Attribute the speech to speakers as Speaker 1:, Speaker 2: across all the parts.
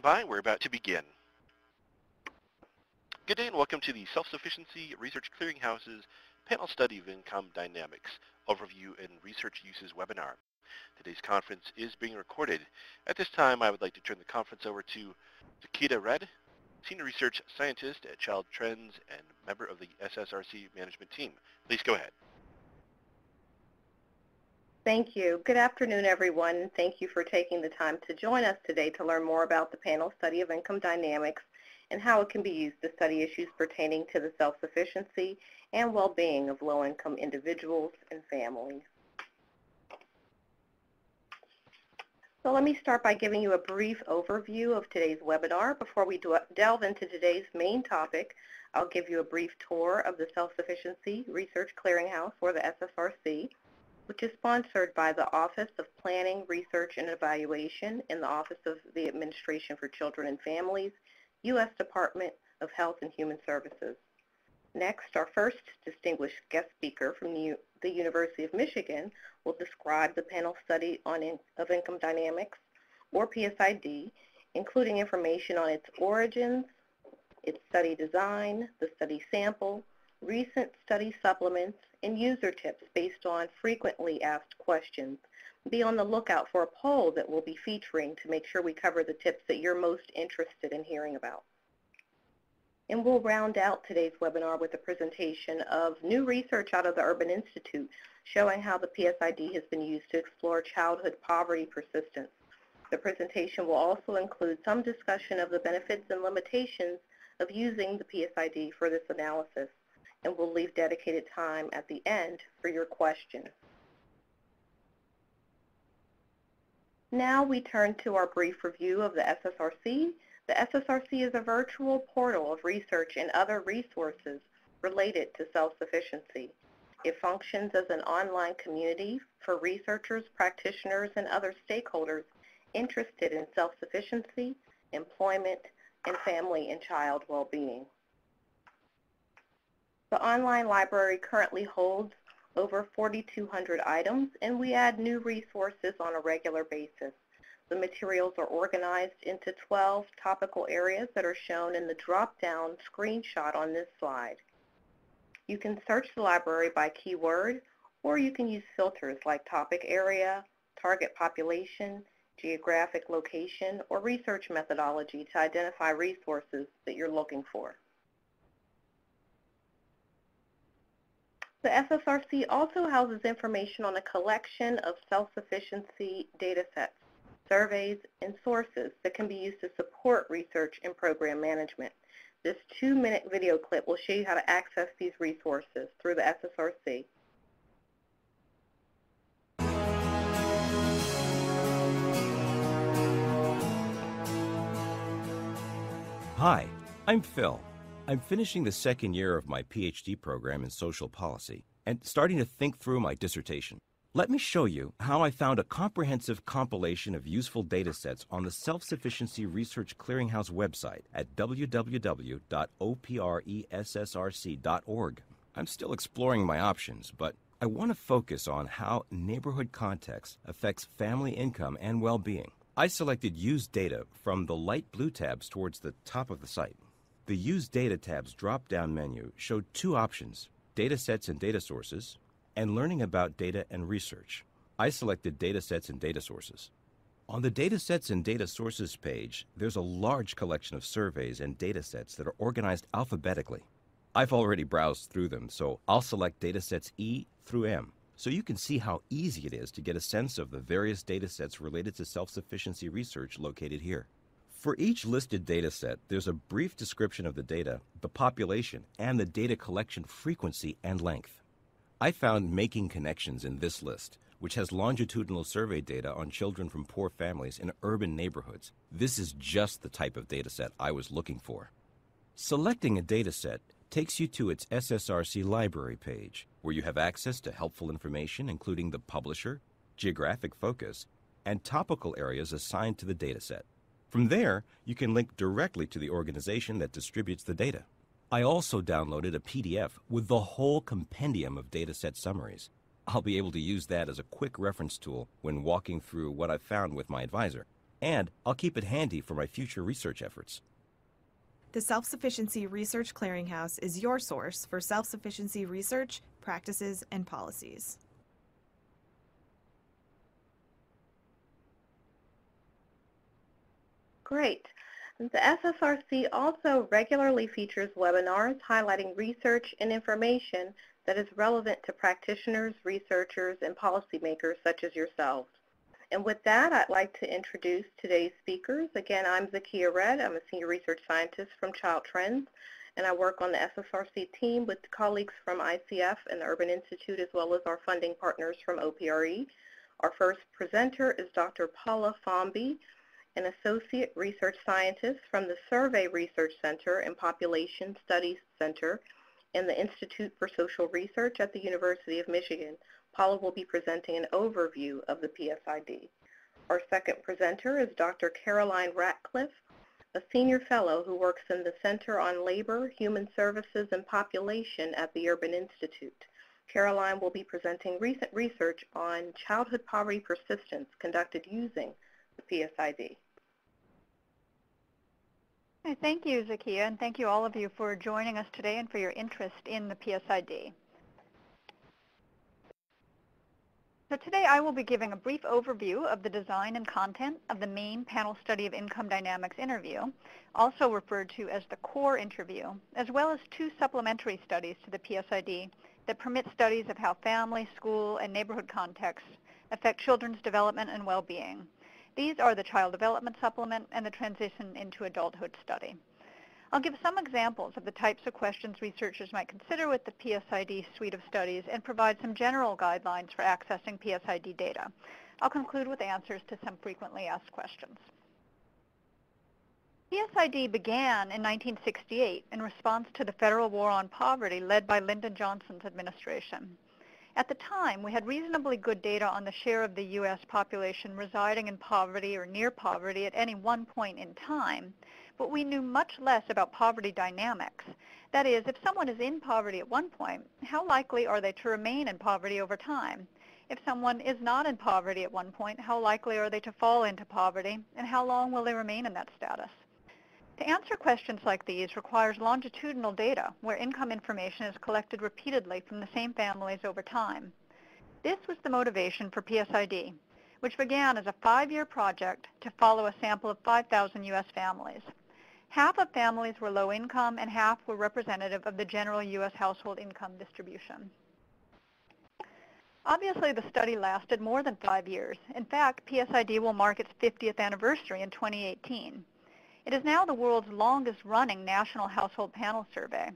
Speaker 1: By, we're about to begin. Good day and welcome to the Self-Sufficiency Research Clearinghouse's Panel Study of Income Dynamics Overview and Research Uses webinar. Today's conference is being recorded. At this time, I would like to turn the conference over to Takeda Red, Senior Research Scientist at Child Trends and member of the SSRC management team. Please go ahead.
Speaker 2: Thank you. Good afternoon, everyone. Thank you for taking the time to join us today to learn more about the panel study of income dynamics and how it can be used to study issues pertaining to the self-sufficiency and well-being of low-income individuals and families. So let me start by giving you a brief overview of today's webinar. Before we delve into today's main topic, I'll give you a brief tour of the Self-Sufficiency Research Clearinghouse, or the SSRC, which is sponsored by the Office of Planning, Research, and Evaluation in the Office of the Administration for Children and Families, U.S. Department of Health and Human Services. Next, our first distinguished guest speaker from the University of Michigan will describe the panel study of income dynamics, or PSID, including information on its origins, its study design, the study sample, recent study supplements, and user tips based on frequently asked questions. Be on the lookout for a poll that we'll be featuring to make sure we cover the tips that you're most interested in hearing about. And we'll round out today's webinar with a presentation of new research out of the Urban Institute showing how the PSID has been used to explore childhood poverty persistence. The presentation will also include some discussion of the benefits and limitations of using the PSID for this analysis, and we'll leave dedicated time at the end for your questions. Now we turn to our brief review of the SSRC. The SSRC is a virtual portal of research and other resources related to self-sufficiency. It functions as an online community for researchers, practitioners, and other stakeholders interested in self-sufficiency, employment, and family and child well-being. The online library currently holds over 4,200 items, and we add new resources on a regular basis. The materials are organized into 12 topical areas that are shown in the drop-down screenshot on this slide. You can search the library by keyword, or you can use filters like topic area, target population, geographic location, or research methodology to identify resources that you're looking for. The SSRC also houses information on a collection of self-sufficiency data sets, surveys, and sources that can be used to support research and program management. This 2-minute video clip will show you how to access these resources through the SSRC.
Speaker 3: Hi, I'm Phil. I'm finishing the second year of my PhD program in social policy and starting to think through my dissertation. Let me show you how I found a comprehensive compilation of useful data sets on the Self-Sufficiency Research Clearinghouse website at www.opressrc.org. I'm still exploring my options, but I want to focus on how neighborhood context affects family income and well-being. I selected Use Data from the light blue tabs towards the top of the site. The Use Data tab's drop-down menu showed two options, Data Sets and Data Sources, and Learning About Data and Research. I selected Data Sets and Data Sources. On the Data Sets and Data Sources page, there's a large collection of surveys and data sets that are organized alphabetically. I've already browsed through them, so I'll select data sets E through M, so you can see how easy it is to get a sense of the various data sets related to self-sufficiency research located here. For each listed data set, there's a brief description of the data, the population, and the data collection frequency and length. I found Making Connections in this list, which has longitudinal survey data on children from poor families in urban neighborhoods. This is just the type of data set I was looking for. Selecting a data set takes you to its SSRC library page, where you have access to helpful information including the publisher, geographic focus, and topical areas assigned to the data set. From there, you can link directly to the organization that distributes the data. I also downloaded a PDF with the whole compendium of dataset summaries. I'll be able to use that as a quick reference tool when walking through what I've found with my advisor. And I'll keep it handy for my future research efforts.
Speaker 4: The Self-Sufficiency Research Clearinghouse is your source for self-sufficiency research, practices, and policies.
Speaker 2: Great. The SSRC also regularly features webinars highlighting research and information that is relevant to practitioners, researchers, and policymakers such as yourselves. And with that, I'd like to introduce today's speakers. Again, I'm Zakia Red. I'm a Senior Research Scientist from Child Trends, and I work on the SSRC team with colleagues from ICF and the Urban Institute, as well as our funding partners from OPRE. Our first presenter is Dr. Paula Fomby, an Associate Research Scientist from the Survey Research Center and Population Studies Center in the Institute for Social Research at the University of Michigan. Paula will be presenting an overview of the PSID. Our second presenter is Dr. Caroline Ratcliffe, a Senior Fellow who works in the Center on Labor, Human Services, and Population at the Urban Institute. Caroline will be presenting recent research on childhood poverty persistence conducted using the PSID.
Speaker 5: Thank you, Zakia, and thank you all of you for joining us today and for your interest in the PSID. So today I will be giving a brief overview of the design and content of the main panel study of income dynamics interview, also referred to as the core interview, as well as two supplementary studies to the PSID that permit studies of how family, school, and neighborhood contexts affect children's development and well-being. These are the Child Development Supplement and the Transition into Adulthood study. I'll give some examples of the types of questions researchers might consider with the PSID suite of studies and provide some general guidelines for accessing PSID data. I'll conclude with answers to some frequently asked questions. PSID began in 1968 in response to the federal war on poverty led by Lyndon Johnson's administration. At the time, we had reasonably good data on the share of the U.S. population residing in poverty or near poverty at any one point in time, but we knew much less about poverty dynamics. That is, if someone is in poverty at one point, how likely are they to remain in poverty over time? If someone is not in poverty at one point, how likely are they to fall into poverty, and how long will they remain in that status? To answer questions like these requires longitudinal data, where income information is collected repeatedly from the same families over time. This was the motivation for PSID, which began as a 5-year project to follow a sample of 5,000 U.S. families. Half of families were low income and half were representative of the general U.S. household income distribution. Obviously, the study lasted more than 5 years. In fact, PSID will mark its 50th anniversary in 2018. It is now the world's longest-running national household panel survey.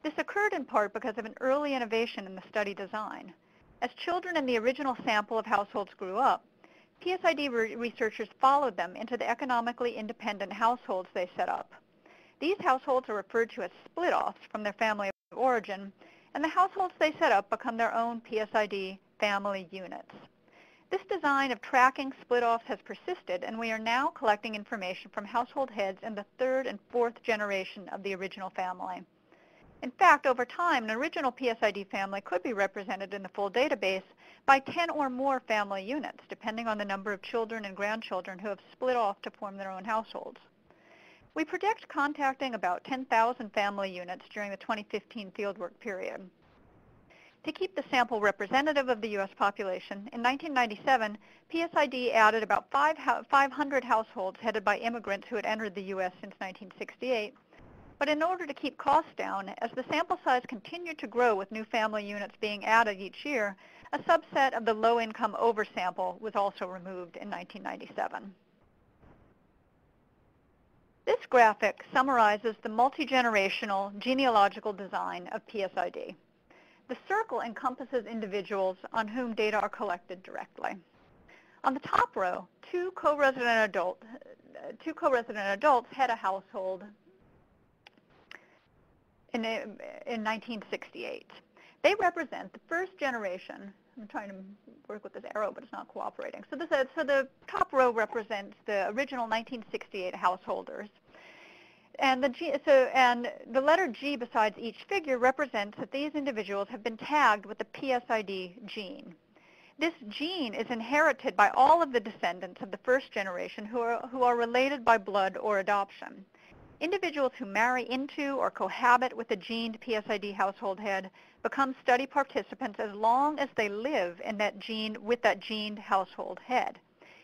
Speaker 5: This occurred in part because of an early innovation in the study design. As children in the original sample of households grew up, PSID researchers followed them into the economically independent households they set up. These households are referred to as split-offs from their family of origin, and the households they set up become their own PSID family units. This design of tracking split-offs has persisted, and we are now collecting information from household heads in the 3rd and 4th generation of the original family. In fact, over time, an original PSID family could be represented in the full database by 10 or more family units, depending on the number of children and grandchildren who have split off to form their own households. We project contacting about 10,000 family units during the 2015 fieldwork period. To keep the sample representative of the U.S. population, in 1997, PSID added about 500 households headed by immigrants who had entered the U.S. since 1968. But in order to keep costs down, as the sample size continued to grow with new family units being added each year, a subset of the low-income oversample was also removed in 1997. This graphic summarizes the multi-generational genealogical design of PSID. The circle encompasses individuals on whom data are collected directly. On the top row, two co-resident adults had a household in 1968. They represent the first generation. I'm trying to work with this arrow, but it's not cooperating. So the top row represents the original 1968 householders. And the letter G besides each figure represents that these individuals have been tagged with the PSID gene. This gene is inherited by all of the descendants of the first generation who are related by blood or adoption. Individuals who marry into or cohabit with a gened PSID household head become study participants as long as they live in with that gened household head.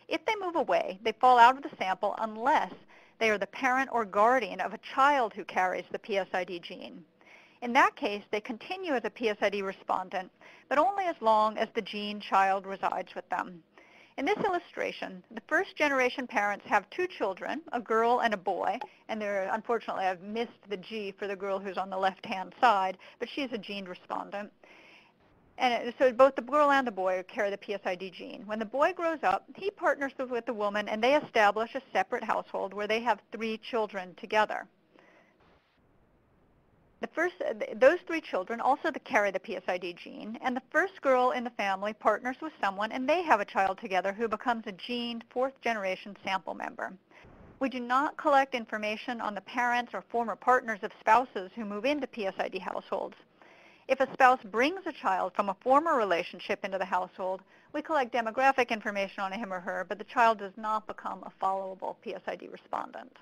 Speaker 5: If they move away, they fall out of the sample unless they are the parent or guardian of a child who carries the PSID gene. In that case, they continue as a PSID respondent, but only as long as the gene child resides with them. In this illustration, the first-generation parents have two children, a girl and a boy, and unfortunately I've missed the G for the girl who's on the left-hand side, but she's a gened respondent. And so both the girl and the boy carry the PSID gene. When the boy grows up, he partners with the woman, and they establish a separate household where they have 3 children together. Those 3 children also carry the PSID gene, and the first girl in the family partners with someone, and they have a child together who becomes a gened 4th-generation sample member. We do not collect information on the parents or former partners of spouses who move into PSID households. If a spouse brings a child from a former relationship into the household, we collect demographic information on him or her, but the child does not become a followable PSID respondent.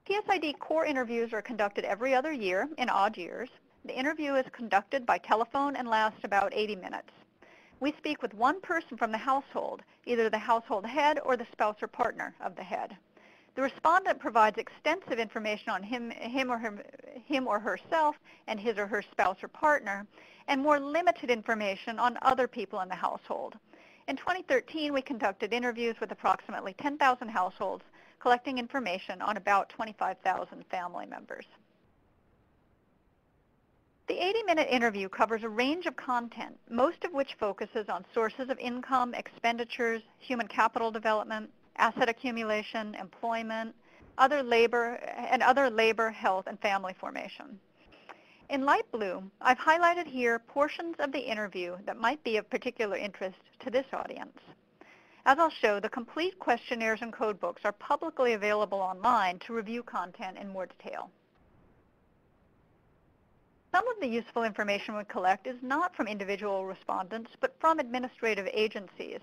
Speaker 5: PSID core interviews are conducted every other year in odd years. The interview is conducted by telephone and lasts about 80 minutes. We speak with one person from the household, either the household head or the spouse or partner of the head. The respondent provides extensive information on him or herself and his or her spouse or partner, and more limited information on other people in the household. In 2013, we conducted interviews with approximately 10,000 households, collecting information on about 25,000 family members. The 80-minute interview covers a range of content, most of which focuses on sources of income, expenditures, human capital development, asset accumulation, employment, other labor, health, and family formation. In light blue, I've highlighted here portions of the interview that might be of particular interest to this audience. As I'll show, the complete questionnaires and codebooks are publicly available online to review content in more detail. Some of the useful information we collect is not from individual respondents, but from administrative agencies.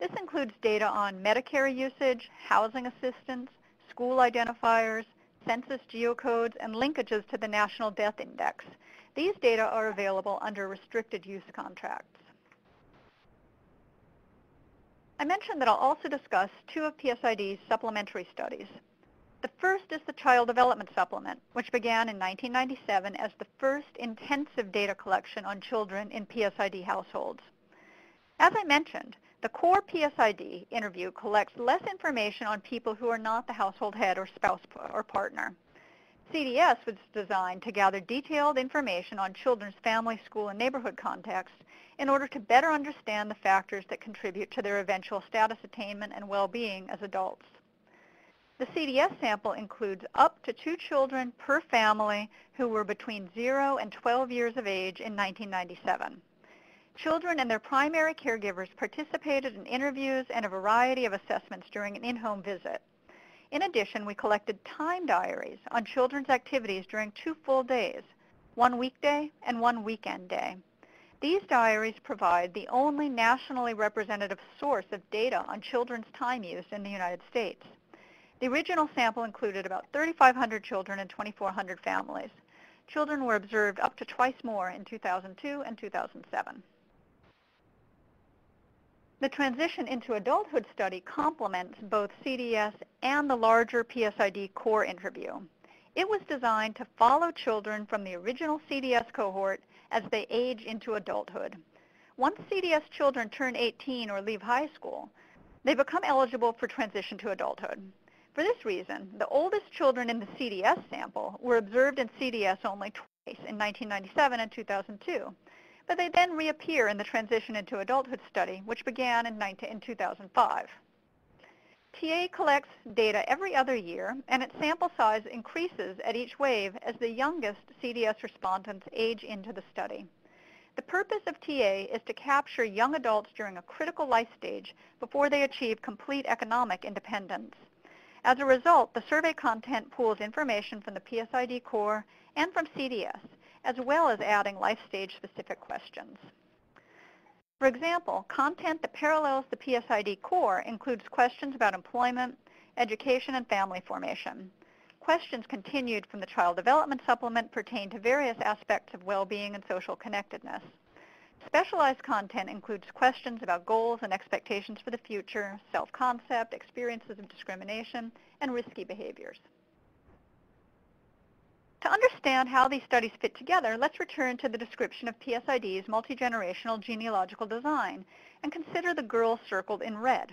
Speaker 5: This includes data on Medicare usage, housing assistance, school identifiers, census geocodes, and linkages to the National Death Index. These data are available under restricted use contracts. I mentioned that I'll also discuss 2 of PSID's supplementary studies. The first is the Child Development Supplement, which began in 1997 as the first intensive data collection on children in PSID households. As I mentioned, the core PSID interview collects less information on people who are not the household head or spouse or partner. CDS was designed to gather detailed information on children's family, school, and neighborhood context in order to better understand the factors that contribute to their eventual status attainment and well-being as adults. The CDS sample includes up to 2 children per family who were between 0 and 12 years of age in 1997. Children and their primary caregivers participated in interviews and a variety of assessments during an in-home visit. In addition, we collected time diaries on children's activities during 2 full days, 1 weekday and 1 weekend day. These diaries provide the only nationally representative source of data on children's time use in the United States. The original sample included about 3,500 children and 2,400 families. Children were observed up to twice more in 2002 and 2007. The Transition into Adulthood study complements both CDS and the larger PSID core interview. It was designed to follow children from the original CDS cohort as they age into adulthood. Once CDS children turn 18 or leave high school, they become eligible for transition to adulthood. For this reason, the oldest children in the CDS sample were observed in CDS only twice, in 1997 and 2002, but they then reappear in the Transition into Adulthood study, which began in 2005. TA collects data every other year, and its sample size increases at each wave as the youngest CDS respondents age into the study. The purpose of TA is to capture young adults during a critical life stage before they achieve complete economic independence. As a result, the survey content pools information from the PSID core and from CDS, as well as adding life stage specific questions. For example, content that parallels the PSID core includes questions about employment, education, and family formation. Questions continued from the Child Development Supplement pertain to various aspects of well-being and social connectedness. Specialized content includes questions about goals and expectations for the future, self-concept, experiences of discrimination, and risky behaviors. To understand how these studies fit together, let's return to the description of PSID's multi-generational genealogical design and consider the girl circled in red.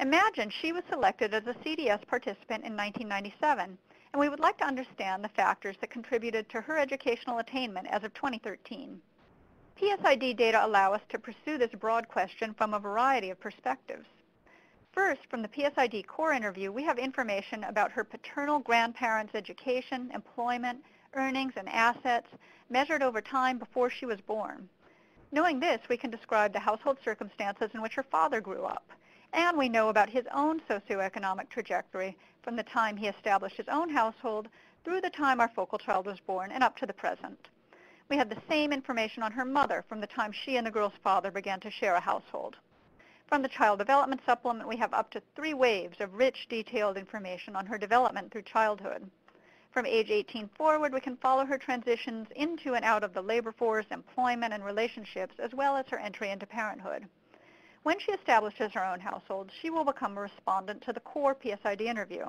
Speaker 5: Imagine she was selected as a CDS participant in 1997, and we would like to understand the factors that contributed to her educational attainment as of 2013. PSID data allow us to pursue this broad question from a variety of perspectives. First, from the PSID core interview, we have information about her paternal grandparents' education, employment, earnings, and assets measured over time before she was born. Knowing this, we can describe the household circumstances in which her father grew up, and we know about his own socioeconomic trajectory from the time he established his own household through the time our focal child was born and up to the present. We have the same information on her mother from the time she and the girl's father began to share a household. From the Child Development Supplement, we have up to 3 waves of rich, detailed information on her development through childhood. From age 18 forward, we can follow her transitions into and out of the labor force, employment, and relationships, as well as her entry into parenthood. When she establishes her own household, she will become a respondent to the core PSID interview.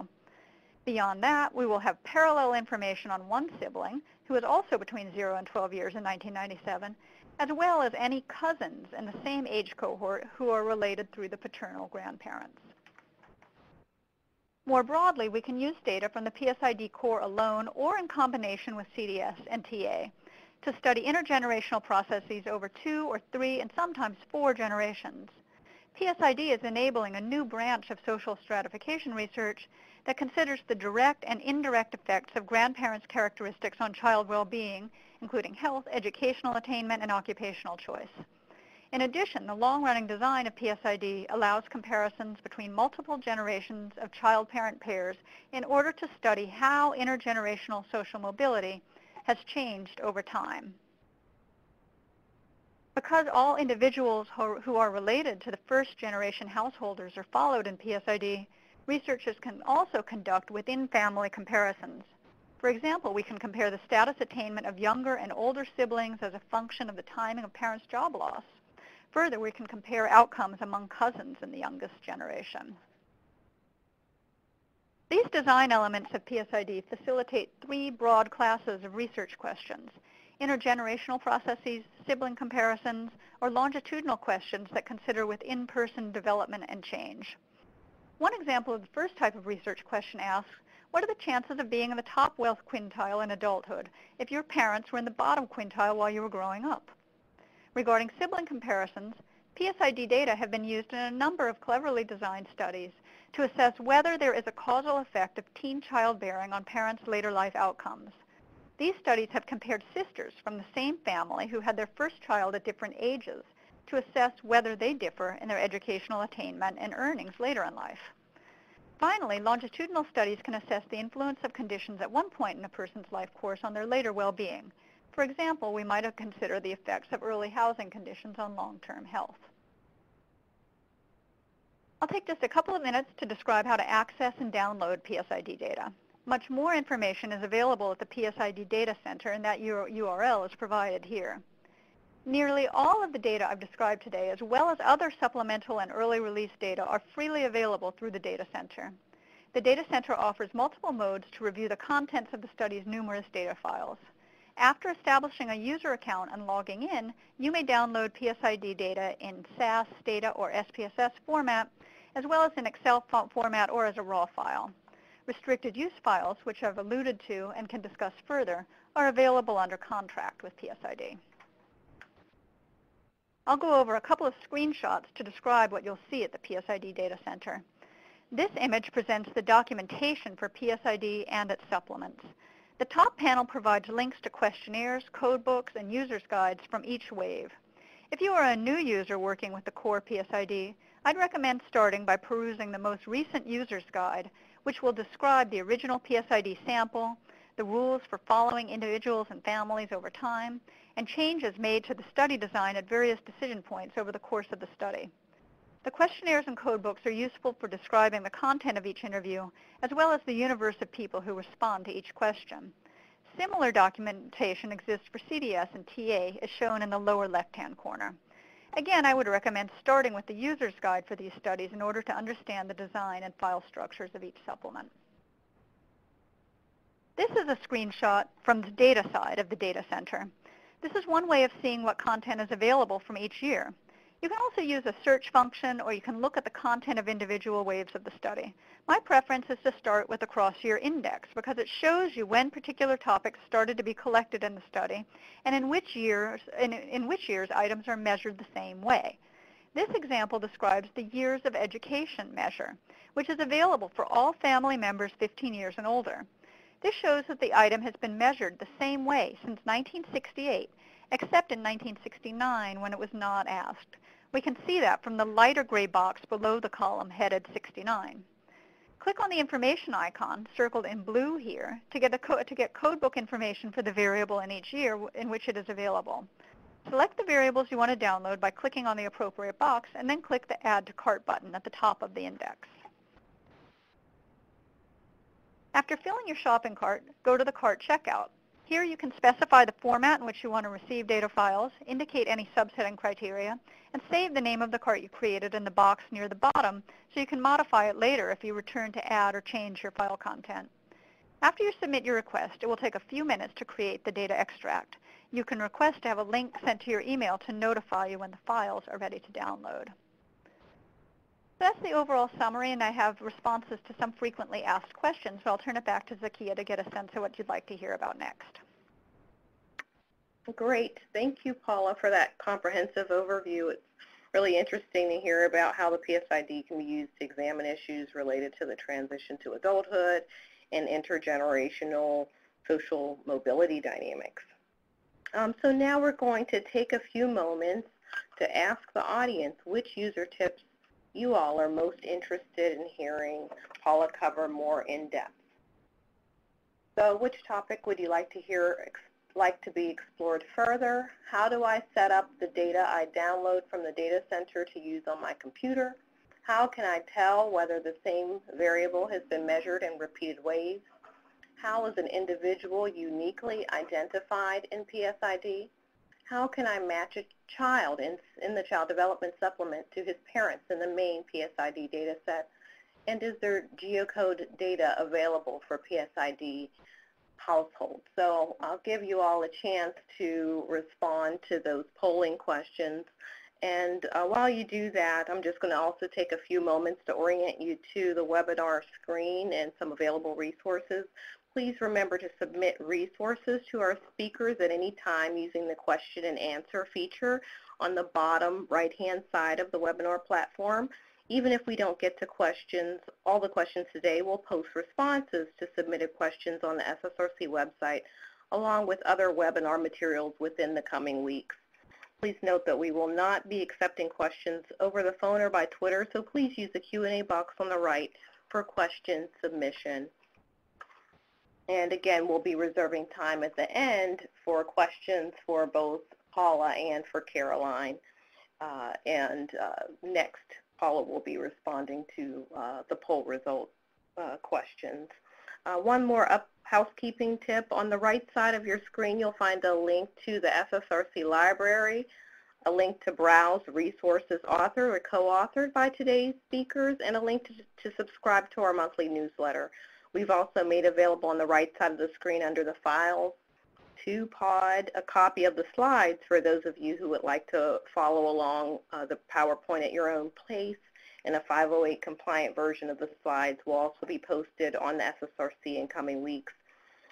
Speaker 5: Beyond that, we will have parallel information on one sibling, who is also between 0 and 12 years in 1997, as well as any cousins in the same age cohort who are related through the paternal grandparents. More broadly, we can use data from the PSID core alone or in combination with CDS and TA to study intergenerational processes over 2 or 3 and sometimes 4 generations. PSID is enabling a new branch of social stratification research that considers the direct and indirect effects of grandparents' characteristics on child well-being, including health, educational attainment, and occupational choice. In addition, the long-running design of PSID allows comparisons between multiple generations of child-parent pairs in order to study how intergenerational social mobility has changed over time. Because all individuals who are related to the first-generation householders are followed in PSID, researchers can also conduct within-family comparisons. For example, we can compare the status attainment of younger and older siblings as a function of the timing of parents' job loss. Further, we can compare outcomes among cousins in the youngest generation. These design elements of PSID facilitate 3 broad classes of research questions: intergenerational processes, sibling comparisons, or longitudinal questions that consider within-person development and change. One example of the first type of research question asks, what are the chances of being in the top wealth quintile in adulthood if your parents were in the bottom quintile while you were growing up? Regarding sibling comparisons, PSID data have been used in a number of cleverly designed studies to assess whether there is a causal effect of teen childbearing on parents' later life outcomes. These studies have compared sisters from the same family who had their first child at different ages to assess whether they differ in their educational attainment and earnings later in life. Finally, longitudinal studies can assess the influence of conditions at one point in a person's life course on their later well-being. For example, we might have considered the effects of early housing conditions on long-term health. I'll take just a couple of minutes to describe how to access and download PSID data. Much more information is available at the PSID Data Center, and that URL is provided here. Nearly all of the data I've described today, as well as other supplemental and early release data, are freely available through the Data Center. The Data Center offers multiple modes to review the contents of the study's numerous data files. After establishing a user account and logging in, you may download PSID data in SAS, data, or SPSS format, as well as in Excel format or as a raw file. Restricted use files, which I've alluded to and can discuss further, are available under contract with PSID. I'll go over a couple of screenshots to describe what you'll see at the PSID Data Center. This image presents the documentation for PSID and its supplements. The top panel provides links to questionnaires, codebooks, and user's guides from each wave. If you are a new user working with the core PSID, I'd recommend starting by perusing the most recent user's guide, which will describe the original PSID sample, the rules for following individuals and families over time, and changes made to the study design at various decision points over the course of the study. The questionnaires and codebooks are useful for describing the content of each interview, as well as the universe of people who respond to each question. Similar documentation exists for CDS and TA, as shown in the lower left-hand corner. Again, I would recommend starting with the user's guide for these studies in order to understand the design and file structures of each supplement. This is a screenshot from the data side of the data center. This is one way of seeing what content is available from each year. You can also use a search function, or you can look at the content of individual waves of the study. My preference is to start with the cross-year index because it shows you when particular topics started to be collected in the study and in which years items are measured the same way. This example describes the years of education measure, which is available for all family members 15 years and older. This shows that the item has been measured the same way since 1968, except in 1969 when it was not asked. We can see that from the lighter gray box below the column headed 69. Click on the information icon, circled in blue here, to get codebook information for the variable in each year in which it is available. Select the variables you want to download by clicking on the appropriate box, and then click the Add to Cart button at the top of the index. After filling your shopping cart, go to the cart checkout. Here you can specify the format in which you want to receive data files, indicate any subsetting criteria, and save the name of the cart you created in the box near the bottom so you can modify it later if you return to add or change your file content. After you submit your request, it will take a few minutes to create the data extract. You can request to have a link sent to your email to notify you when the files are ready to download. That's the overall summary, and I have responses to some frequently asked questions, so I'll turn it back to Zakia to get a sense of what you'd like to hear about next.
Speaker 2: Great. Thank you, Paula, for that comprehensive overview. It's really interesting to hear about how the PSID can be used to examine issues related to the transition to adulthood and intergenerational social mobility dynamics. So now we're going to take a few moments to ask the audience which user tips you all are most interested in hearing Paula cover more in depth. So which topic would you like to be explored further? How do I set up the data I download from the data center to use on my computer? How can I tell whether the same variable has been measured in repeated ways? How is an individual uniquely identified in PSID? How can I match a child in the Child Development Supplement to his parents in the main PSID data set? And is there geocode data available for PSID households? So I'll give you all a chance to respond to those polling questions. And while you do that, I'm just going to also take a few moments to orient you to the webinar screen and some available resources. Please remember to submit resources to our speakers at any time using the question and answer feature on the bottom right-hand side of the webinar platform. Even if we don't get to questions, all the questions today, we'll post responses to submitted questions on the SSRC website, along with other webinar materials within the coming weeks. Please note that we will not be accepting questions over the phone or by Twitter, so please use the Q&A box on the right for question submission. And again, we'll be reserving time at the end for questions for both Paula and for Caroline. Next, Paula will be responding to the poll result questions. One more housekeeping tip. On the right side of your screen, you'll find a link to the SSRC library, a link to browse resources authored or co-authored by today's speakers, and a link to subscribe to our monthly newsletter. We've also made available on the right side of the screen under the Files to Pod a copy of the slides for those of you who would like to follow along the PowerPoint at your own pace, and a 508 compliant version of the slides will also be posted on the SSRC in coming weeks.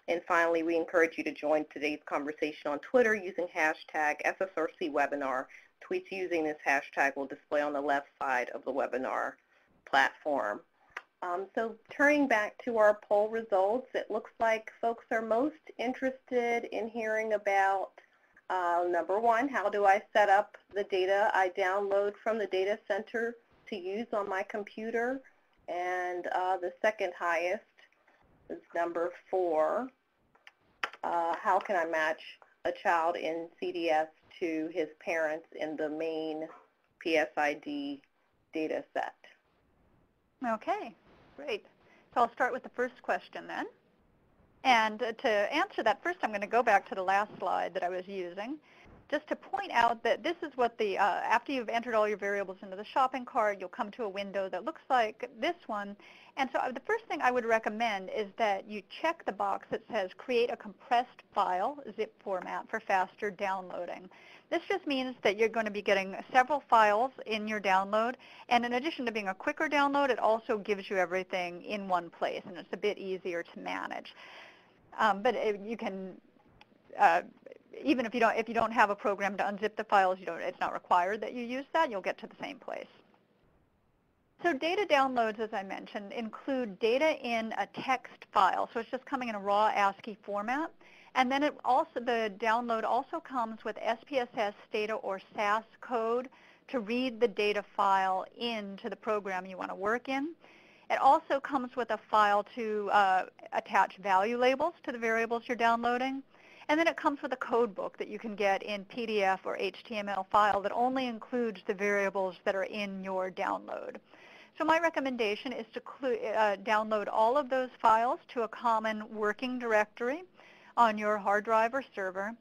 Speaker 2: And finally, we encourage you to join today's conversation on Twitter using hashtag SSRCwebinar. Tweets using this hashtag will display on the left side of the webinar platform. So turning back to our poll results, it looks like folks are most interested in hearing about, number one, how do I set up the data I download from the data center to use on my computer? And the second highest is number 4, how can I match a child in CDS to his parents in the main PSID data set?
Speaker 5: Okay, great. So I'll start with the first question then. And to answer that, first I'm going to go back to the last slide that I was using, just to point out that this is what the, after you've entered all your variables into the shopping cart, you'll come to a window that looks like this one. And so the first thing I would recommend is that you check the box that says create a compressed file, zip format, for faster downloading. This just means that you're going to be getting several files in your download, and in addition to being a quicker download, it also gives you everything in one place, and it's a bit easier to manage. But you can, even if you don't have a program to unzip the files, it's not required that you use that. You'll get to the same place. So data downloads, as I mentioned, include data in a text file. So it's just coming in a raw ASCII format. And then the download also comes with SPSS, STATA, or SAS code to read the data file into the program you want to work in. It also comes with a file to attach value labels to the variables you're downloading. And then it comes with a code book that you can get in PDF or HTML file that only includes the variables that are in your download. So my recommendation is to download all of those files to a common working directory on your hard drive or server,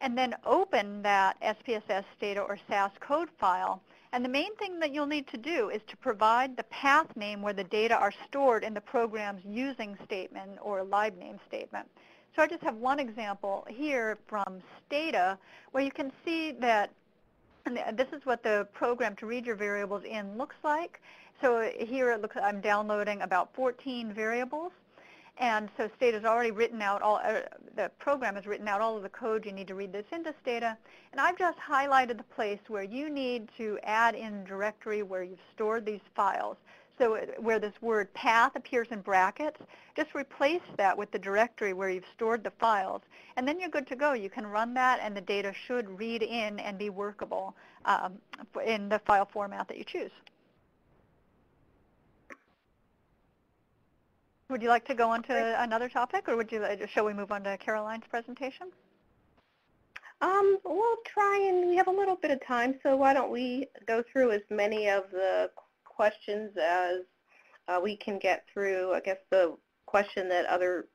Speaker 5: and then open that SPSS, STATA, or SAS code file. And the main thing that you'll need to do is to provide the path name where the data are stored in the program's using statement or lib name statement. So I just have one example here from STATA where you can see that, and this is what the program to read your variables in looks like. So here it looks, I'm downloading about 14 variables. And so STATA has already written out the program has written out all of the code you need to read this into STATA. And I've just highlighted the place where you need to add in directory where you've stored these files. So where this word path appears in brackets, just replace that with the directory where you've stored the files. And then you're good to go. You can run that, and the data should read in and be workable in the file format that you choose. Would you like to go on to another topic, or shall we move on to Caroline's presentation?
Speaker 2: We'll try, and we have a little bit of time, so why don't we go through as many of the questions as we can get through. I guess the question that other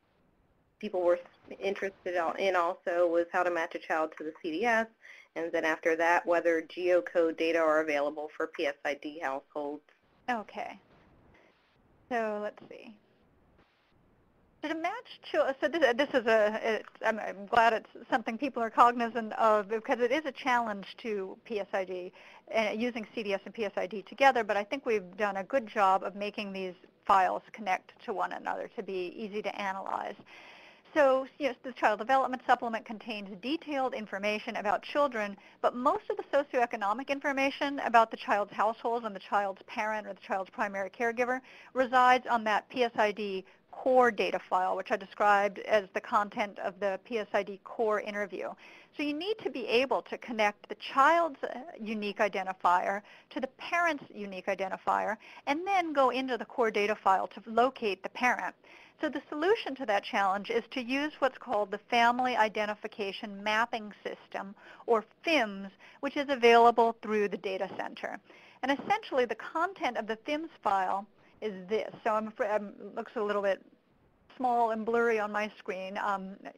Speaker 2: people were interested in also was how to match a child to the CDS, and then after that, whether geocode data are available for PSID households.
Speaker 5: Okay. So let's see. So to match children, so this is I'm glad it's something people are cognizant of, because it is a challenge to PSID, using CDS and PSID together, but I think we've done a good job of making these files connect to one another to be easy to analyze. So yes, the Child Development Supplement contains detailed information about children, but most of the socioeconomic information about the child's households and the child's parent or the child's primary caregiver resides on that PSID core data file, which I described as the content of the PSID core interview. So you need to be able to connect the child's unique identifier to the parent's unique identifier, and then go into the core data file to locate the parent. So the solution to that challenge is to use what's called the Family Identification Mapping System, or FIMS, which is available through the data center. And essentially the content of the FIMS file is this. So I'm afraid it looks a little bit small and blurry on my screen.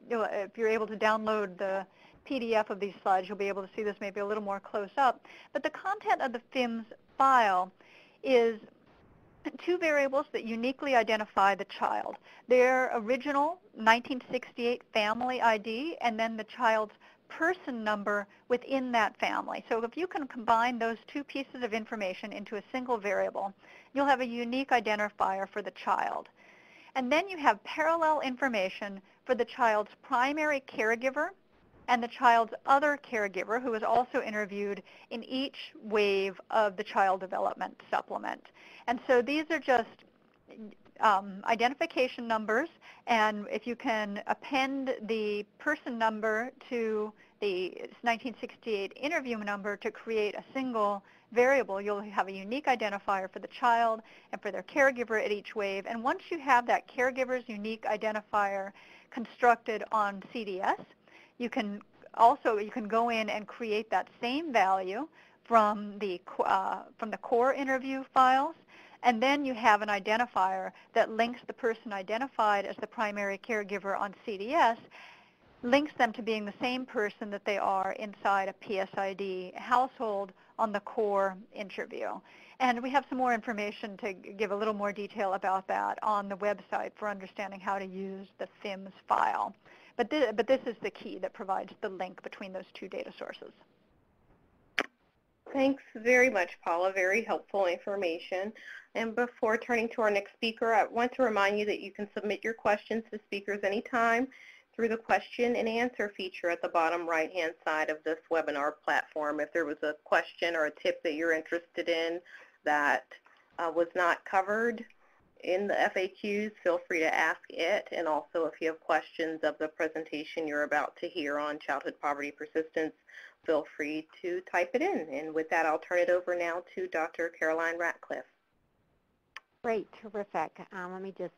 Speaker 5: If you're able to download the PDF of these slides, you'll be able to see this maybe a little more close up. But the content of the FIMS file is two variables that uniquely identify the child. Their original 1968 family ID, and then the child's person number within that family. So if you can combine those two pieces of information into a single variable, you'll have a unique identifier for the child. And then you have parallel information for the child's primary caregiver and the child's other caregiver, who is also interviewed in each wave of the Child Development Supplement. And so these are just identification numbers, and if you can append the person number to the 1968 interview number to create a single variable. You'll have a unique identifier for the child and for their caregiver at each wave. And once you have that caregiver's unique identifier constructed on CDS, you can go in and create that same value from the core interview files, and then you have an identifier that links the person identified as the primary caregiver on CDS, links them to being the same person that they are inside a PSID household on the core interview. And we have some more information to give a little more detail about that on the website for understanding how to use the FIMS file. But this is the key that provides the link between those two data sources.
Speaker 2: Thanks very much, Paula. Very helpful information. And before turning to our next speaker, I want to remind you that you can submit your questions to speakers anytime through the question and answer feature at the bottom right-hand side of this webinar platform. If there was a question or a tip that you're interested in that was not covered in the FAQs, feel free to ask it. And also, if you have questions of the presentation you're about to hear on childhood poverty persistence, feel free to type it in. And with that, I'll turn it over now to Dr. Caroline Ratcliffe.
Speaker 6: Great, terrific. Let me just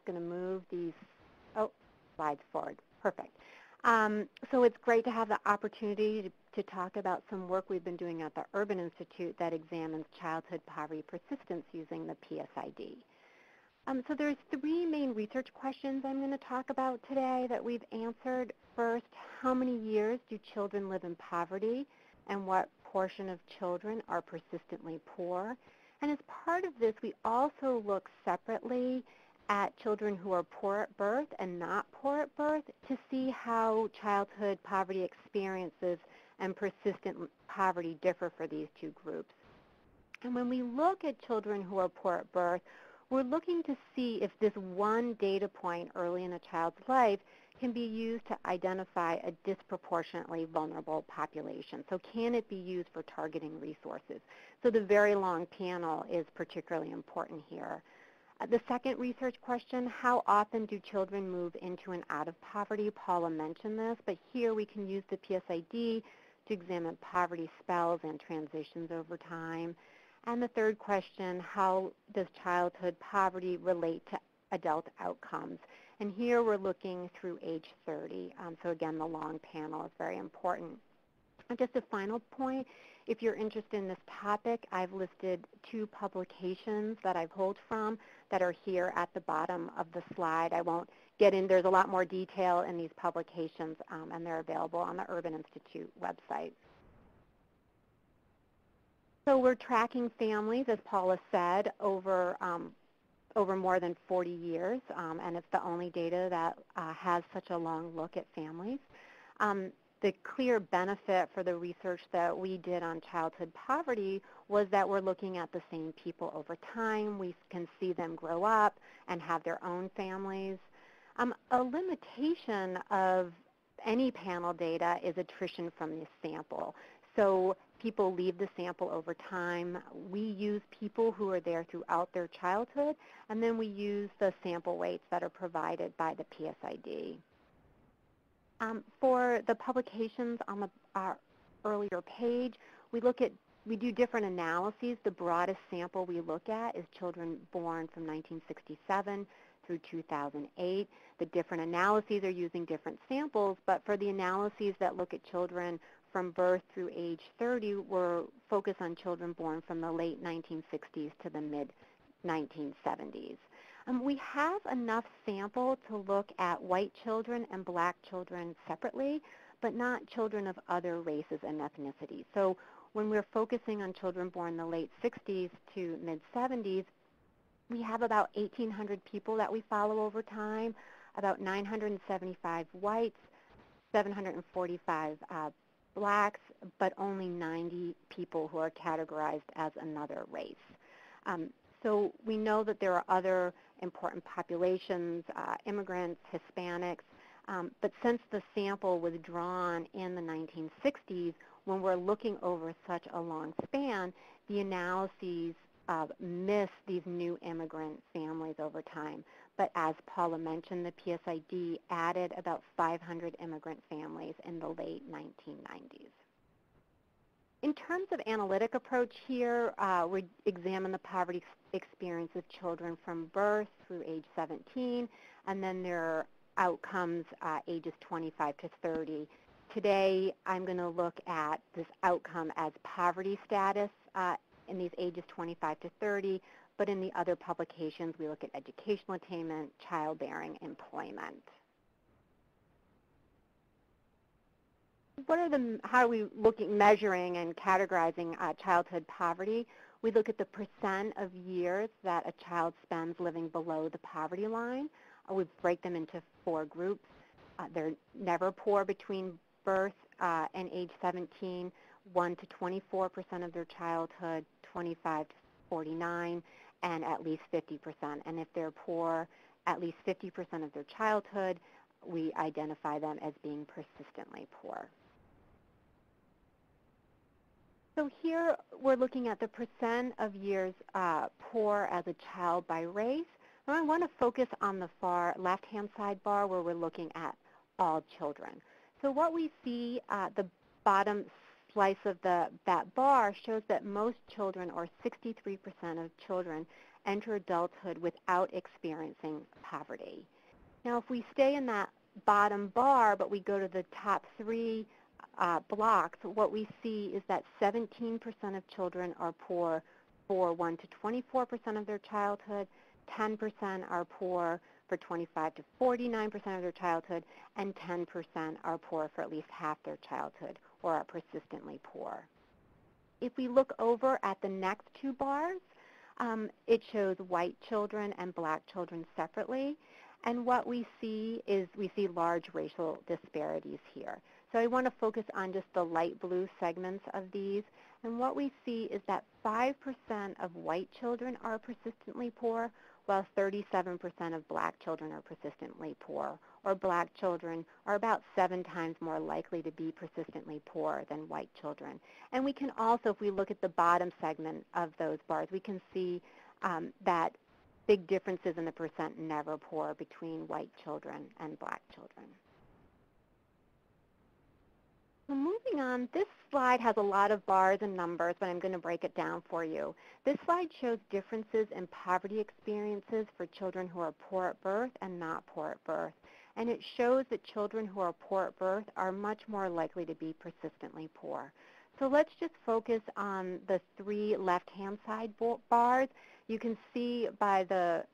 Speaker 6: going to move these slides forward. Perfect. So it's great to have the opportunity to talk about some work we've been doing at the Urban Institute that examines childhood poverty persistence using the PSID. So there's three main research questions I'm going to talk about today that we've answered. First, how many years do children live in poverty, and what portion of children are persistently poor? And as part of this, we also look separately at children who are poor at birth and not poor at birth to see how childhood poverty experiences and persistent poverty differ for these two groups. And when we look at children who are poor at birth, we're looking to see if this one data point early in a child's life can be used to identify a disproportionately vulnerable population. So can it be used for targeting resources? So the very long panel is particularly important here. The second research question, how often do children move into and out of poverty? Paula mentioned this, but here we can use the PSID to examine poverty spells and transitions over time. And the third question, how does childhood poverty relate to adult outcomes? And here we're looking through age 30. So again, the long panel is very important. And just a final point, if you're interested in this topic, I've listed two publications that I've pulled from that are here at the bottom of the slide. I won't get in. There's a lot more detail in these publications, and they're available on the Urban Institute website. So we're tracking families, as Paula said, over more than 40 years, and it's the only data that has such a long look at families. The clear benefit for the research that we did on childhood poverty was that we're looking at the same people over time. We can see them grow up and have their own families. A limitation of any panel data is attrition from the sample. So people leave the sample over time. We use people who are there throughout their childhood, and then we use the sample weights that are provided by the PSID. For the publications on our earlier page, we do different analyses. The broadest sample we look at is children born from 1967 through 2008. The different analyses are using different samples, but for the analyses that look at children from birth through age 30, we're focused on children born from the late 1960s to the mid-1970s. We have enough sample to look at white children and black children separately, but not children of other races and ethnicities. So when we're focusing on children born in the late 60s to mid-70s, we have about 1,800 people that we follow over time, about 975 whites, 745 blacks, but only 90 people who are categorized as another race. So we know that there are other important populations, immigrants, Hispanics, but since the sample was drawn in the 1960s, when we're looking over such a long span, the analyses miss these new immigrant families over time. but as Paula mentioned, the PSID added about 500 immigrant families in the late 1990s. In terms of analytic approach here, we examine the poverty experience of children from birth through age 17, and then their outcomes ages 25 to 30. Today, I'm going to look at this outcome as poverty status in these ages 25 to 30, but in the other publications, we look at educational attainment, childbearing, employment. How are we measuring and categorizing childhood poverty? We look at the percent of years that a child spends living below the poverty line. We break them into 4 groups. They're never poor between birth and age 17, 1 to 24% of their childhood, 25 to 49, and at least 50%. And if they're poor at least 50% of their childhood, we identify them as being persistently poor. So here we're looking at the percent of years poor as a child by race. And I want to focus on the far left-hand side bar where we're looking at all children. So what we see, the bottom slice of that bar shows that most children, or 63% of children, enter adulthood without experiencing poverty. Now, if we stay in that bottom bar, but we go to the top 3 blocks, what we see is that 17% of children are poor for 1 to 24% of their childhood, 10% are poor for 25 to 49% of their childhood, and 10% are poor for at least half their childhood, or are persistently poor. If we look over at the next 2 bars, it shows white children and black children separately. And what we see is we see large racial disparities here. So I want to focus on just the light blue segments of these. And what we see is that 5% of white children are persistently poor, while 37% of black children are persistently poor, or black children are about 7 times more likely to be persistently poor than white children. And we can also, if we look at the bottom segment of those bars, we can see that big differences in the percent never poor between white children and black children. So moving on, this slide has a lot of bars and numbers, but I'm going to break it down for you. This slide shows differences in poverty experiences for children who are poor at birth and not poor at birth. And it shows that children who are poor at birth are much more likely to be persistently poor. So let's just focus on the 3 left-hand side bars. You can see by the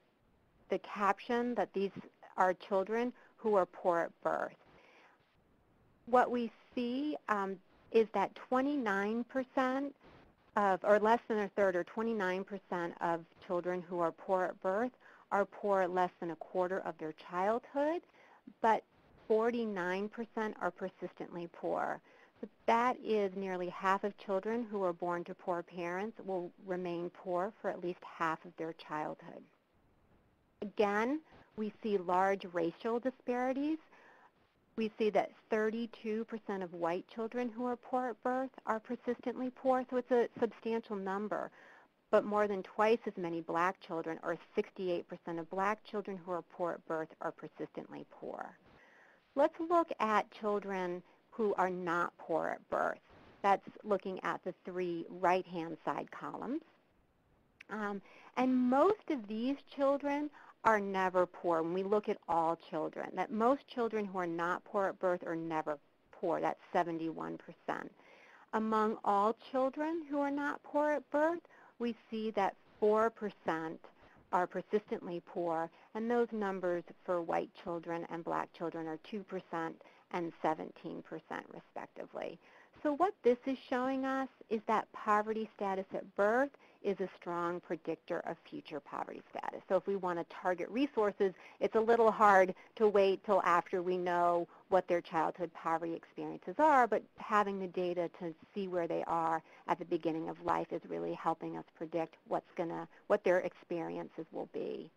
Speaker 6: caption that these are children who are poor at birth. What we see is that 29% of, or less than a third, or 29% of children who are poor at birth are poor less than a quarter of their childhood, but 49% are persistently poor. So that is nearly half of children who are born to poor parents will remain poor for at least half of their childhood. Again, we see large racial disparities. We see that 32% of white children who are poor at birth are persistently poor, so it's a substantial number. But more than twice as many black children, or 68% of black children who are poor at birth, are persistently poor. Let's look at children who are not poor at birth. That's looking at the 3 right-hand side columns. And most of these children are never poor. When we look at all children, that most children who are not poor at birth are never poor. That's 71%. Among all children who are not poor at birth, we see that 4% are persistently poor, and those numbers for white children and black children are 2% and 17% respectively. So what this is showing us is that poverty status at birth is a strong predictor of future poverty status. So if we want to target resources, it's a little hard to wait till after we know what their childhood poverty experiences are, but having the data to see where they are at the beginning of life is really helping us predict what their experiences will be.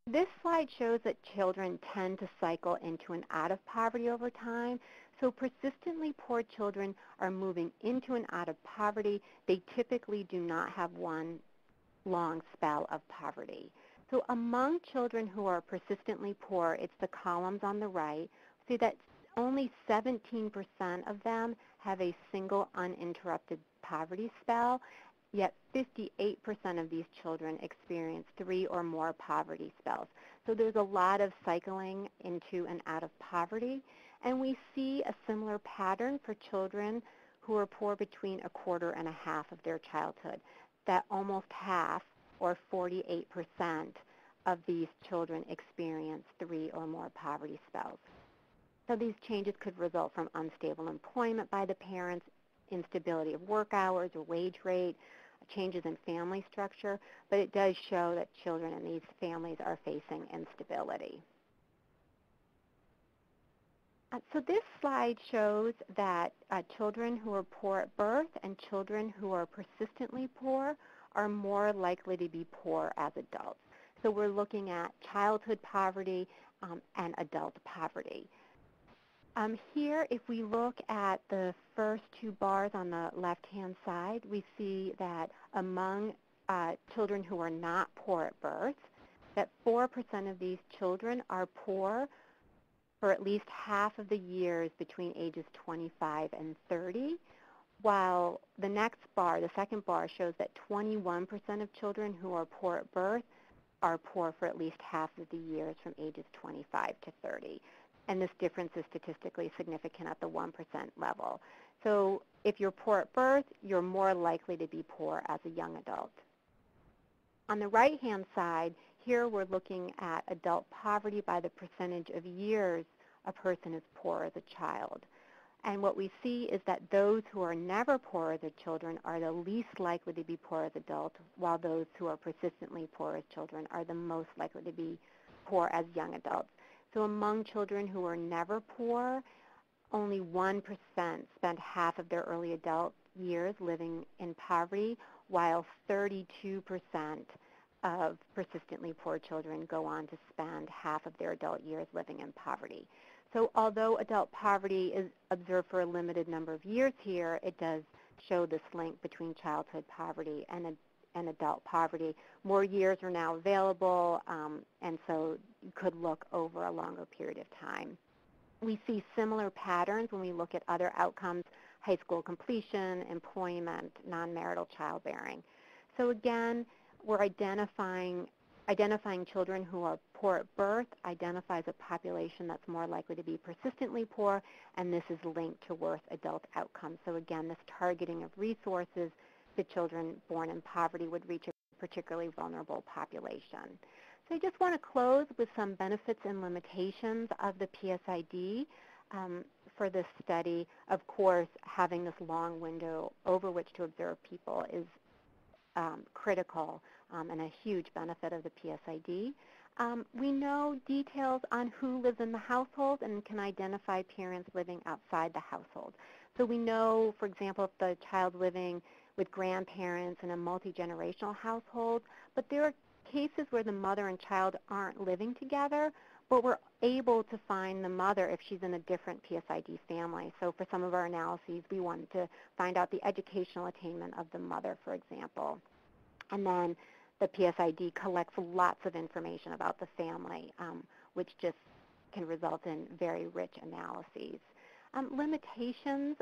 Speaker 6: This slide shows that children tend to cycle into and out of poverty over time. So persistently poor children are moving into and out of poverty. They typically do not have one long spell of poverty. So among children who are persistently poor, it's the columns on the right, see that only 17% of them have a single uninterrupted poverty spell, yet 58% of these children experience 3 or more poverty spells. So there's a lot of cycling into and out of poverty, and we see a similar pattern for children who are poor between a quarter and a half of their childhood, that almost half, or 48%, of these children experience 3 or more poverty spells. So these changes could result from unstable employment by the parents, instability of work hours or wage rate, changes in family structure, but it does show that children in these families are facing instability. So this slide shows that children who are poor at birth and children who are persistently poor are more likely to be poor as adults. So we're looking at childhood poverty and adult poverty. Here, if we look at the first 2 bars on the left-hand side, we see that among children who are not poor at birth, that 4% of these children are poor for at least half of the years between ages 25 and 30, while the next bar, the second bar, shows that 21% of children who are poor at birth are poor for at least half of the years from ages 25 to 30. And this difference is statistically significant at the 1% level. So if you're poor at birth, you're more likely to be poor as a young adult. On the right-hand side, here we're looking at adult poverty by the percentage of years a person is poor as a child. And what we see is that those who are never poor as children are the least likely to be poor as adults, while those who are persistently poor as children are the most likely to be poor as young adults. So among children who are never poor, only 1% spend half of their early adult years living in poverty, while 32% of persistently poor children go on to spend half of their adult years living in poverty. So although adult poverty is observed for a limited number of years here, it does show this link between childhood poverty and adult poverty. More years are now available, and so you could look over a longer period of time. We see similar patterns when we look at other outcomes: high school completion, employment, non-marital childbearing. So again, we're identifying children who are poor at birth identifies a population that's more likely to be persistently poor, and this is linked to worse adult outcomes. So again, this targeting of resources to children born in poverty would reach a particularly vulnerable population. So I just want to close with some benefits and limitations of the PSID for this study. Of course, having this long window over which to observe people is critical and a huge benefit of the PSID. We know details on who lives in the household and can identify parents living outside the household. So we know, for example, if the child living with grandparents in a multi-generational household, but there are cases where the mother and child aren't living together, but we're able to find the mother if she's in a different PSID family. So for some of our analyses, we wanted to find out the educational attainment of the mother, for example. And then the PSID collects lots of information about the family, which just can result in very rich analyses. Limitations,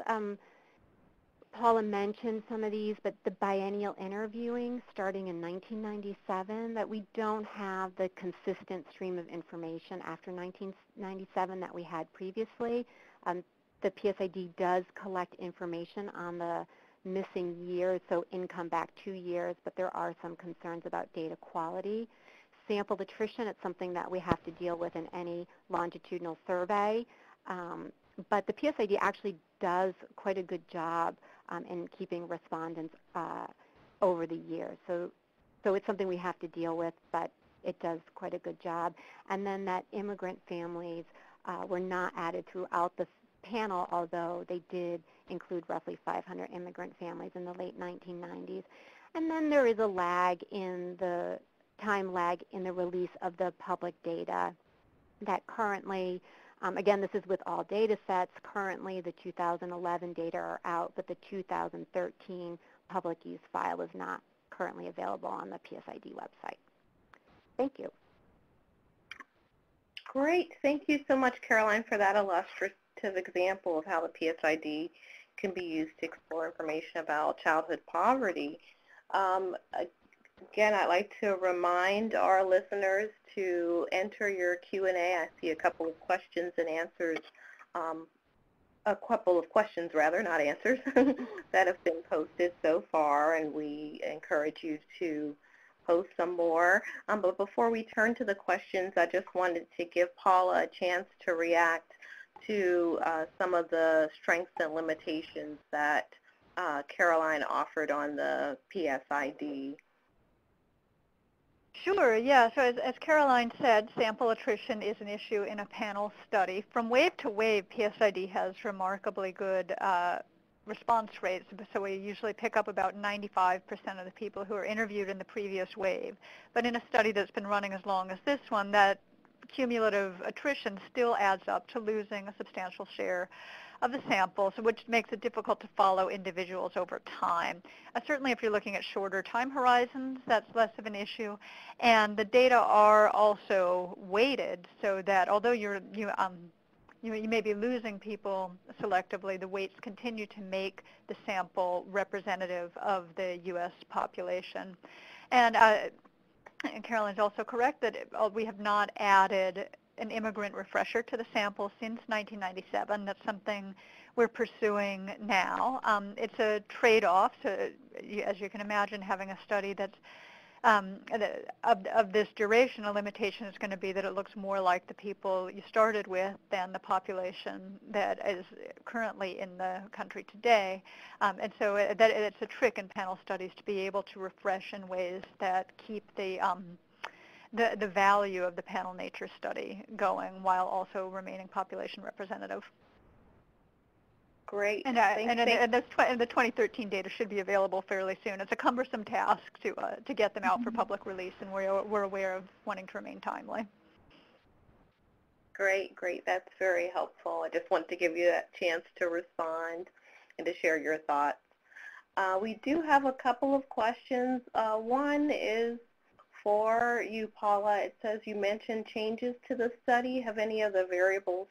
Speaker 6: Paula mentioned some of these, but the biennial interviewing starting in 1997, that we don't have the consistent stream of information after 1997 that we had previously. The PSID does collect information on the missing years, so income back 2 years, but there are some concerns about data quality. Sample attrition, it's something that we have to deal with in any longitudinal survey, but the PSID actually does quite a good job in keeping respondents over the years. So it's something we have to deal with, but it does quite a good job. And then that immigrant families were not added throughout the panel, although they did include roughly 500 immigrant families in the late 1990s. And then there is a lag in the time lag in the release of the public data that currently, again, this is with all data sets. Currently, the 2011 data are out, but the 2013 public use file is not currently available on the PSID website. Thank you.
Speaker 2: Great. Thank you so much, Caroline, for that illustrative example of how the PSID can be used to explore information about childhood poverty. Again, I'd like to remind our listeners to enter your Q&A. I see a couple of questions and answers, a couple of questions rather, not answers, that have been posted so far, and we encourage you to post some more. But before we turn to the questions, I just wanted to give Paula a chance to react to some of the strengths and limitations that Caroline offered on the PSID.
Speaker 5: Sure, yeah. So as Caroline said, sample attrition is an issue in a panel study. From wave to wave, PSID has remarkably good response rates. So we usually pick up about 95% of the people who are interviewed in the previous wave. But in a study that's been running as long as this one, that cumulative attrition still adds up to losing a substantial share of the sample, so which makes it difficult to follow individuals over time. Certainly if you're looking at shorter time horizons, that's less of an issue. And the data are also weighted so that although you may be losing people selectively, the weights continue to make the sample representative of the U.S. population. And Caroline's also correct that we have not added an immigrant refresher to the sample since 1997. That's something we're pursuing now. It's a trade-off. So as you can imagine, having a study that's of this duration, a limitation is going to be that it looks more like the people you started with than the population that is currently in the country today. And so it's a trick in panel studies to be able to refresh in ways that keep the value of the panel nature study going while also remaining population representative.
Speaker 2: Great.
Speaker 5: And the 2013 data should be available fairly soon. It's a cumbersome task to get them out for public release, and we're aware of wanting to remain timely.
Speaker 2: Great, great. That's very helpful. I just wanted to give you that chance to respond and to share your thoughts. We do have a couple of questions. One is for you, Paula. It says you mentioned changes to the study. Have any of the variables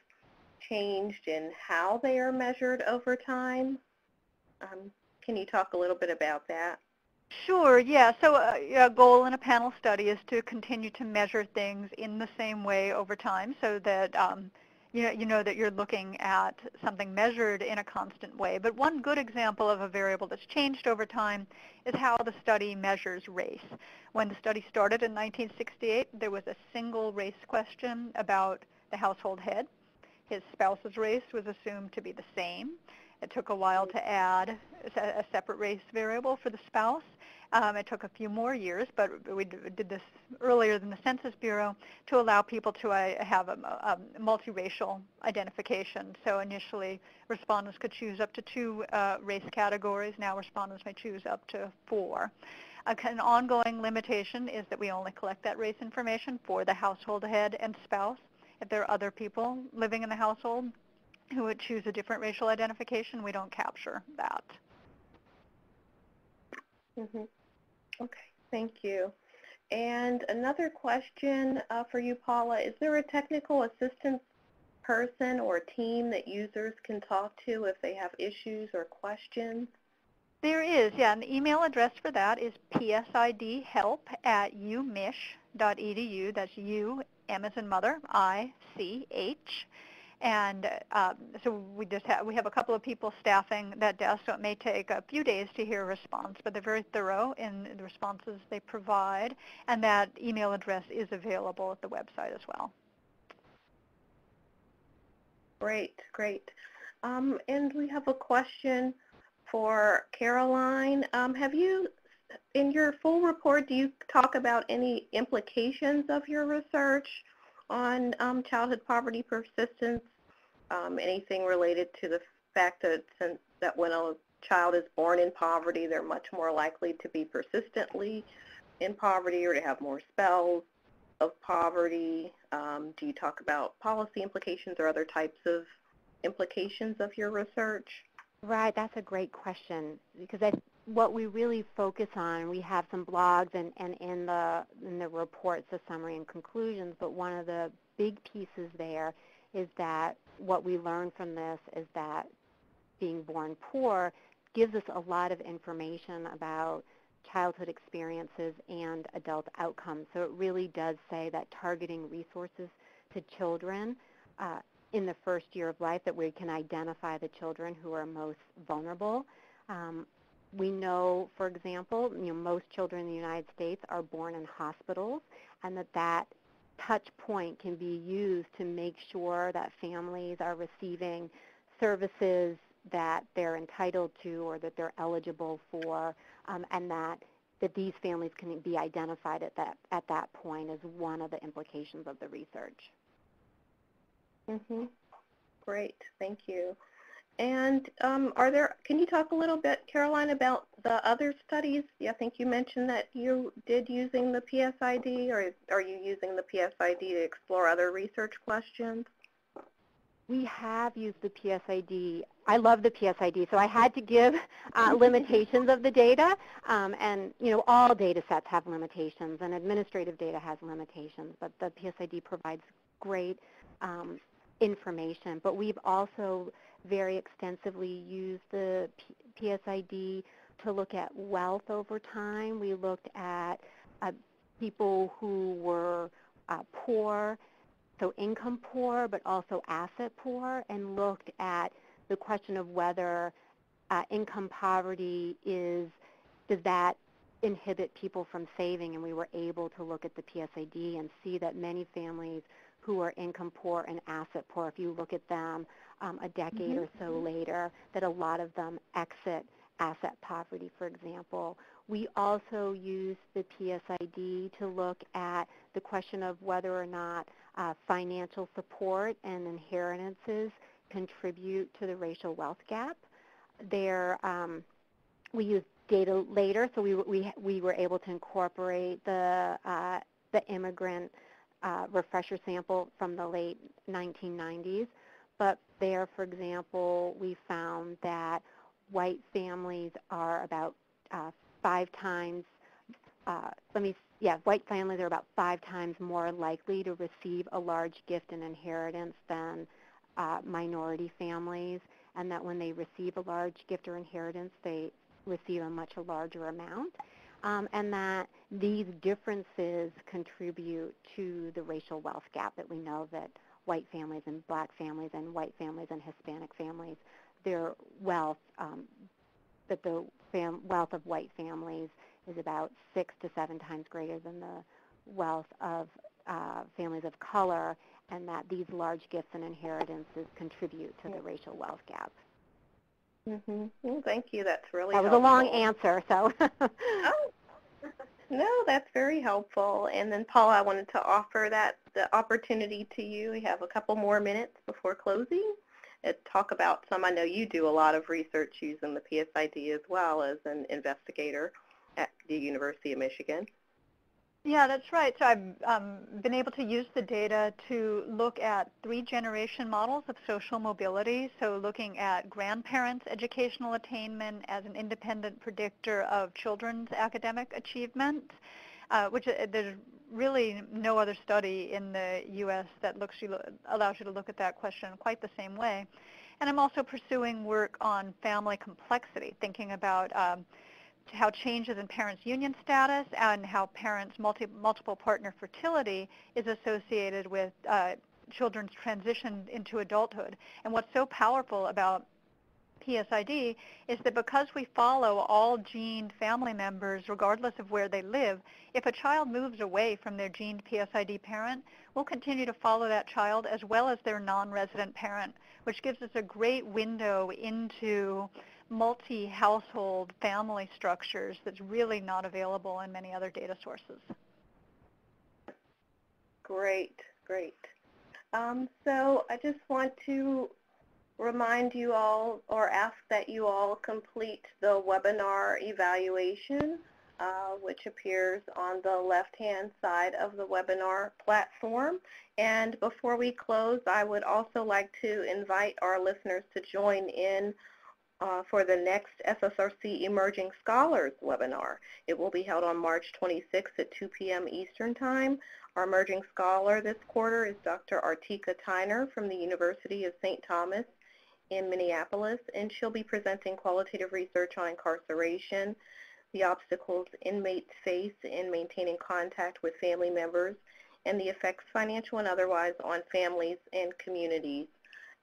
Speaker 2: changed in how they are measured over time? Can you talk a little bit about that?
Speaker 5: Sure, yeah. So a goal in a panel study is to continue to measure things in the same way over time so that you know that you're looking at something measured in a constant way. But one good example of a variable that's changed over time is how the study measures race. When the study started in 1968, there was a single race question about the household head. His spouse's race was assumed to be the same. It took a while to add a separate race variable for the spouse. It took a few more years, but we did this earlier than the Census Bureau to allow people to have a multiracial identification. So initially, respondents could choose up to 2 race categories. Now respondents may choose up to 4. An ongoing limitation is that we only collect that race information for the household head and spouse. If there are other people living in the household who would choose a different racial identification, we don't capture that.
Speaker 2: Mm-hmm. Okay, thank you. And another question for you, Paula. Is there a technical assistance person or team that users can talk to if they have issues or questions?
Speaker 5: There is, yeah. And the email address for that is psidhelp@umich.edu. That's U, M as in mother, I-C-H. And so we have a couple of people staffing that desk, so it may take a few days to hear a response, but they're very thorough in the responses they provide, and that email address is available at the website as well.
Speaker 2: Great, great. And we have a question for Caroline. Have you, in your full report, do you talk about any implications of your research on childhood poverty persistence? Anything related to the fact that when a child is born in poverty, they're much more likely to be persistently in poverty or to have more spells of poverty? Do you talk about policy implications or other types of implications of your research?
Speaker 6: Right, that's a great question because what we really focus on, we have some blogs and in the reports, the summary and conclusions, but one of the big pieces there is that what we learn from this is that being born poor gives us a lot of information about childhood experiences and adult outcomes. So it really does say that targeting resources to children in the first year of life, that we can identify the children who are most vulnerable. We know, for example, most children in the United States are born in hospitals, and that touch point can be used to make sure that families are receiving services that they're entitled to or that they're eligible for, and that these families can be identified at that point as one of the implications of the research.
Speaker 2: Great, thank you. And can you talk a little bit, Caroline, about the other studies? I think you mentioned that you did using the PSID, or are you using the PSID to explore other research questions?
Speaker 6: We have used the PSID. I love the PSID, so I had to give limitations of the data. And all data sets have limitations, and administrative data has limitations, but the PSID provides great information. But we've also very extensively used the PSID to look at wealth over time. We looked at people who were poor, so income poor, but also asset poor, and looked at the question of whether income poverty does that inhibit people from saving, and we were able to look at the PSID and see that many families who are income poor and asset poor, if you look at them a decade or so later, that a lot of them exit asset poverty, for example. We also use the PSID to look at the question of whether or not financial support and inheritances contribute to the racial wealth gap. We used data later, so we were able to incorporate the immigrant refresher sample from the late 1990s. But there, for example, we found that white families are about 5 times, white families are about 5 times more likely to receive a large gift and inheritance than minority families, and that when they receive a large gift or inheritance, they receive a much larger amount, and that these differences contribute to the racial wealth gap, that we know that white families and black families and white families and Hispanic families, their wealth, that the wealth of white families is about 6 to 7 times greater than the wealth of families of color, and that these large gifts and inheritances contribute to the racial wealth gap.
Speaker 2: Well, thank you. That's really
Speaker 6: helpful.
Speaker 2: That was
Speaker 6: a long answer, so.
Speaker 2: Oh. No, that's very helpful. And then, Paula, I wanted to offer the opportunity to you. We have a couple more minutes before closing. Talk about some. I know you do a lot of research using the PSID as well as an investigator at the University of Michigan.
Speaker 5: Yeah, that's right. So I've been able to use the data to look at 3-generation models of social mobility, so looking at grandparents' educational attainment as an independent predictor of children's academic achievement, which there's really no other study in the U.S. that allows you to look at that question in quite the same way. And I'm also pursuing work on family complexity, thinking about how changes in parents' union status and how parents' multiple partner fertility is associated with children's transition into adulthood. And what's so powerful about PSID is that because we follow all gened family members regardless of where they live, if a child moves away from their gened PSID parent, we'll continue to follow that child as well as their non-resident parent, which gives us a great window into multi-household family structures that's really not available in many other data sources.
Speaker 2: Great, great. So I just want to remind you all, or ask that you all complete the webinar evaluation, which appears on the left-hand side of the webinar platform. And before we close, I would also like to invite our listeners to join in for the next SSRC Emerging Scholars webinar. It will be held on March 26th at 2 p.m. Eastern Time. Our emerging scholar this quarter is Dr. Artika Tyner from the University of St. Thomas in Minneapolis, and she'll be presenting qualitative research on incarceration, the obstacles inmates face in maintaining contact with family members, and the effects, financial and otherwise, on families and communities.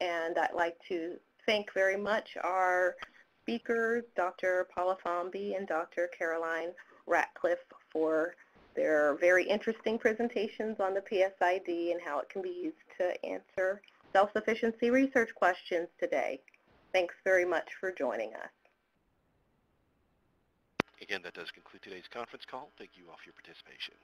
Speaker 2: And I'd like to thank very much our speakers, Dr. Paula Fomby and Dr. Caroline Ratcliffe, for their very interesting presentations on the PSID and how it can be used to answer self-sufficiency research questions today. Thanks very much for joining us.
Speaker 1: Again, that does conclude today's conference call. Thank you all for your participation.